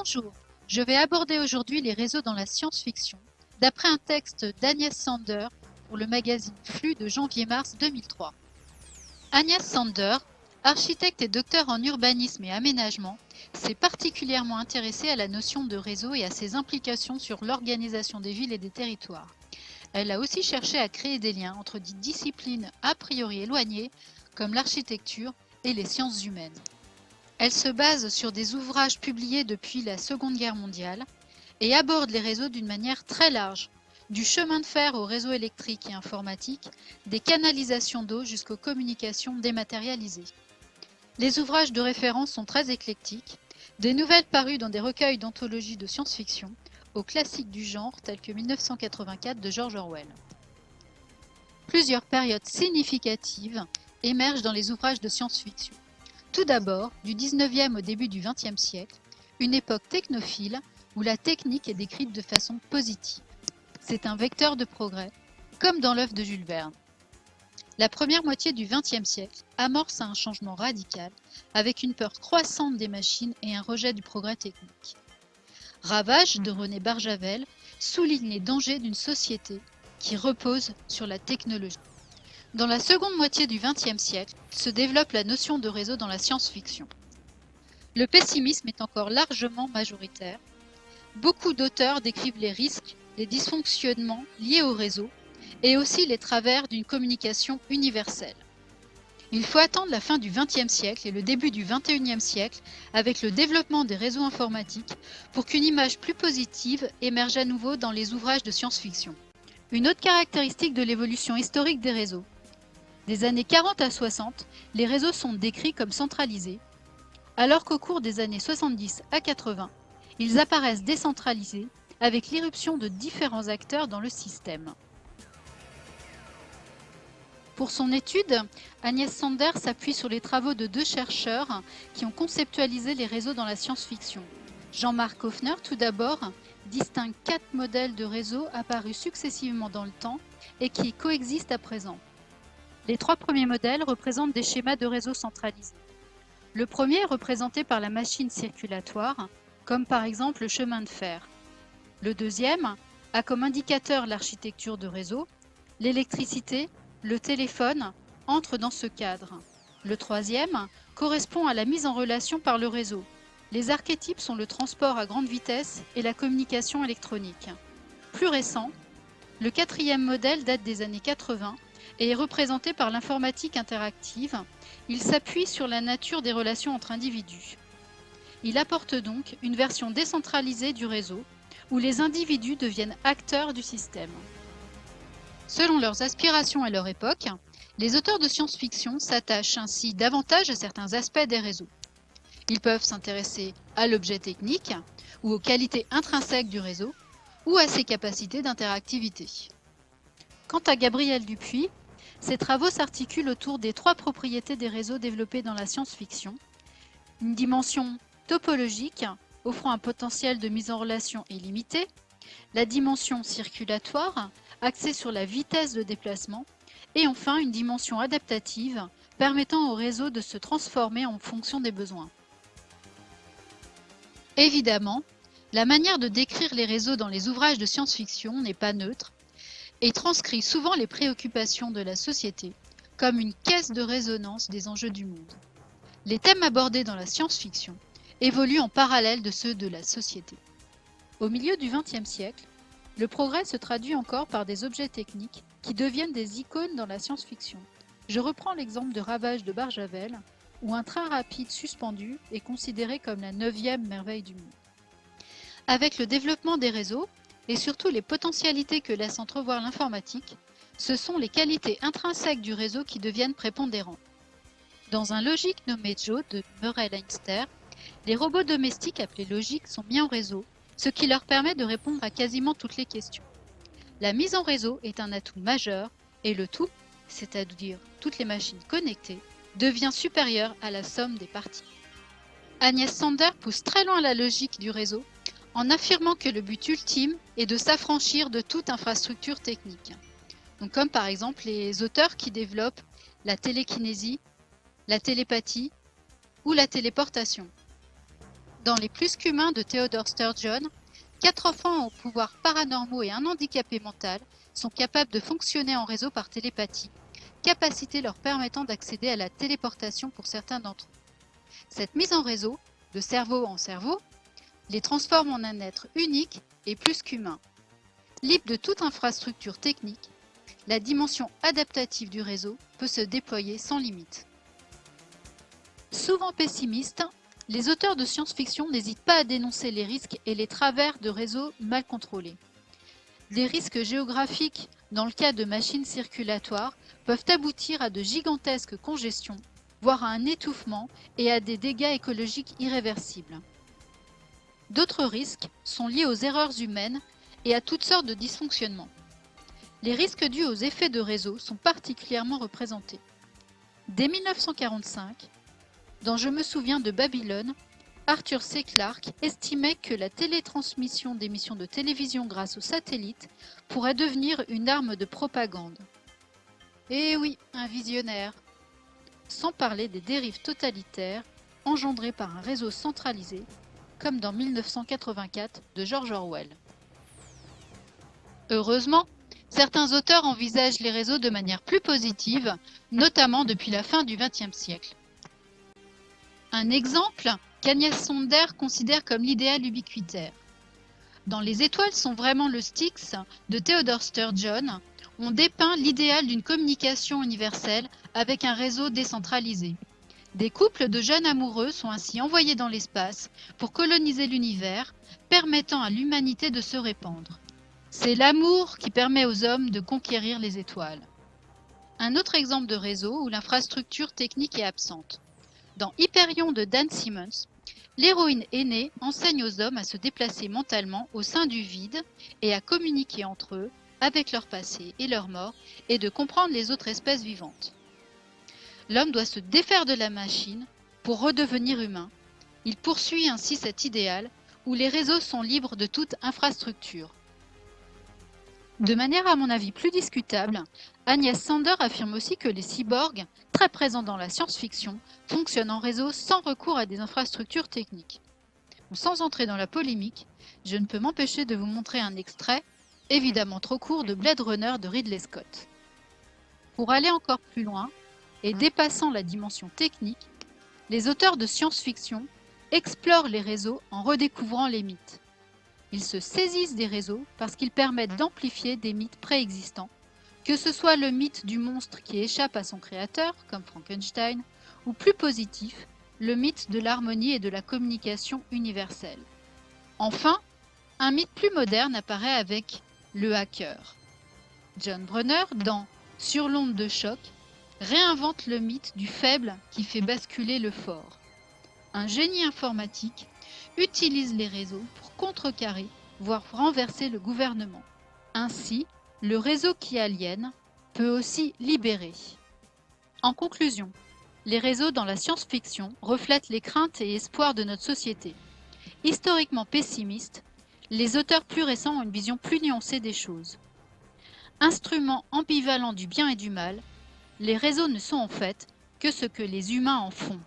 Bonjour, je vais aborder aujourd'hui les réseaux dans la science-fiction, d'après un texte d'Agnès Sander pour le magazine Flux de janvier-mars 2003. Agnès Sander, architecte et docteur en urbanisme et aménagement, s'est particulièrement intéressée à la notion de réseau et à ses implications sur l'organisation des villes et des territoires. Elle a aussi cherché à créer des liens entre des disciplines a priori éloignées, comme l'architecture et les sciences humaines. Elle se base sur des ouvrages publiés depuis la Seconde Guerre mondiale et aborde les réseaux d'une manière très large, du chemin de fer au réseau électrique et informatique, des canalisations d'eau jusqu'aux communications dématérialisées. Les ouvrages de référence sont très éclectiques, des nouvelles parues dans des recueils d'anthologies de science-fiction, aux classiques du genre tels que 1984 de George Orwell. Plusieurs périodes significatives émergent dans les ouvrages de science-fiction. Tout d'abord, du 19e au début du 20e siècle, une époque technophile où la technique est décrite de façon positive. C'est un vecteur de progrès, comme dans l'œuvre de Jules Verne. La première moitié du 20e siècle amorce un changement radical, avec une peur croissante des machines et un rejet du progrès technique. Ravage de René Barjavel souligne les dangers d'une société qui repose sur la technologie. Dans la seconde moitié du XXe siècle, se développe la notion de réseau dans la science-fiction. Le pessimisme est encore largement majoritaire. Beaucoup d'auteurs décrivent les risques, les dysfonctionnements liés au réseau et aussi les travers d'une communication universelle. Il faut attendre la fin du XXe siècle et le début du XXIe siècle avec le développement des réseaux informatiques pour qu'une image plus positive émerge à nouveau dans les ouvrages de science-fiction. Une autre caractéristique de l'évolution historique des réseaux. Des années 40 à 60, les réseaux sont décrits comme centralisés, alors qu'au cours des années 70 à 80, ils apparaissent décentralisés avec l'irruption de différents acteurs dans le système. Pour son étude, Agnès Sander s'appuie sur les travaux de deux chercheurs qui ont conceptualisé les réseaux dans la science-fiction. Jean-Marc Hoffner, tout d'abord, distingue 4 modèles de réseaux apparus successivement dans le temps et qui coexistent à présent. Les 3 premiers modèles représentent des schémas de réseaux centralisés. Le premier est représenté par la machine circulatoire, comme par exemple le chemin de fer. Le deuxième a comme indicateur l'architecture de réseau. L'électricité, le téléphone entrent dans ce cadre. Le troisième correspond à la mise en relation par le réseau. Les archétypes sont le transport à grande vitesse et la communication électronique. Plus récent, le quatrième modèle date des années 80 et est représenté par l'informatique interactive. Il s'appuie sur la nature des relations entre individus. Il apporte donc une version décentralisée du réseau, où les individus deviennent acteurs du système. Selon leurs aspirations et leur époque, les auteurs de science-fiction s'attachent ainsi davantage à certains aspects des réseaux. Ils peuvent s'intéresser à l'objet technique, ou aux qualités intrinsèques du réseau, ou à ses capacités d'interactivité. Quant à Gabriel Dupuy, ses travaux s'articulent autour des 3 propriétés des réseaux développés dans la science-fiction. Une dimension topologique, offrant un potentiel de mise en relation illimité, la dimension circulatoire, axée sur la vitesse de déplacement, et enfin une dimension adaptative, permettant au réseau de se transformer en fonction des besoins. Évidemment, la manière de décrire les réseaux dans les ouvrages de science-fiction n'est pas neutre et transcrit souvent les préoccupations de la société comme une caisse de résonance des enjeux du monde. Les thèmes abordés dans la science-fiction évoluent en parallèle de ceux de la société. Au milieu du XXe siècle, le progrès se traduit encore par des objets techniques qui deviennent des icônes dans la science-fiction. Je reprends l'exemple de Ravage de Barjavel, où un train rapide suspendu est considéré comme la 9e merveille du monde. Avec le développement des réseaux, et surtout les potentialités que laisse entrevoir l'informatique, ce sont les qualités intrinsèques du réseau qui deviennent prépondérantes. Dans un logique nommé Joe de Murray Leinster, les robots domestiques appelés logiques sont mis en réseau, ce qui leur permet de répondre à quasiment toutes les questions. La mise en réseau est un atout majeur et le tout, c'est-à-dire toutes les machines connectées, devient supérieur à la somme des parties. Agnès Sander pousse très loin la logique du réseau en affirmant que le but ultime est de s'affranchir de toute infrastructure technique. Donc, comme par exemple les auteurs qui développent la télékinésie, la télépathie ou la téléportation. Dans Les Plus qu'humains de Theodore Sturgeon, 4 enfants aux pouvoirs paranormaux et un handicapé mental sont capables de fonctionner en réseau par télépathie, capacité leur permettant d'accéder à la téléportation pour certains d'entre eux. Cette mise en réseau, de cerveau en cerveau, les transforme en un être unique et plus qu'humain. Libre de toute infrastructure technique, la dimension adaptative du réseau peut se déployer sans limite. Souvent pessimistes, les auteurs de science-fiction n'hésitent pas à dénoncer les risques et les travers de réseaux mal contrôlés. Les risques géographiques, dans le cas de machines circulatoires, peuvent aboutir à de gigantesques congestions, voire à un étouffement et à des dégâts écologiques irréversibles. D'autres risques sont liés aux erreurs humaines et à toutes sortes de dysfonctionnements. Les risques dus aux effets de réseau sont particulièrement représentés. Dès 1945, dans Je me souviens de Babylone, Arthur C. Clarke estimait que la télétransmission d'émissions de télévision grâce aux satellites pourrait devenir une arme de propagande. Eh oui, un visionnaire. Sans parler des dérives totalitaires engendrées par un réseau centralisé, comme dans 1984 de George Orwell. Heureusement, certains auteurs envisagent les réseaux de manière plus positive, notamment depuis la fin du XXe siècle. Un exemple qu'Agnès Sonder considère comme l'idéal ubiquitaire. Dans Les étoiles sont vraiment le Styx de Theodore Sturgeon, on dépeint l'idéal d'une communication universelle avec un réseau décentralisé. Des couples de jeunes amoureux sont ainsi envoyés dans l'espace pour coloniser l'univers, permettant à l'humanité de se répandre. C'est l'amour qui permet aux hommes de conquérir les étoiles. Un autre exemple de réseau où l'infrastructure technique est absente. Dans Hyperion de Dan Simmons, l'héroïne aînée enseigne aux hommes à se déplacer mentalement au sein du vide et à communiquer entre eux, avec leur passé et leur mort, et de comprendre les autres espèces vivantes. L'homme doit se défaire de la machine pour redevenir humain. Il poursuit ainsi cet idéal où les réseaux sont libres de toute infrastructure. De manière à mon avis plus discutable, Agnès Sonder affirme aussi que les cyborgs, très présents dans la science-fiction, fonctionnent en réseau sans recours à des infrastructures techniques. Sans entrer dans la polémique, je ne peux m'empêcher de vous montrer un extrait, évidemment trop court, de Blade Runner de Ridley Scott. Pour aller encore plus loin, et dépassant la dimension technique, les auteurs de science-fiction explorent les réseaux en redécouvrant les mythes. Ils se saisissent des réseaux parce qu'ils permettent d'amplifier des mythes préexistants, que ce soit le mythe du monstre qui échappe à son créateur, comme Frankenstein, ou plus positif, le mythe de l'harmonie et de la communication universelle. Enfin, un mythe plus moderne apparaît avec le hacker. John Brunner, dans Sur l'onde de choc, réinvente le mythe du faible qui fait basculer le fort. Un génie informatique utilise les réseaux pour contrecarrer, voire renverser le gouvernement. Ainsi, le réseau qui aliène peut aussi libérer. En conclusion, les réseaux dans la science-fiction reflètent les craintes et espoirs de notre société. Historiquement pessimistes, les auteurs plus récents ont une vision plus nuancée des choses. Instruments ambivalents du bien et du mal, les réseaux ne sont en fait que ce que les humains en font.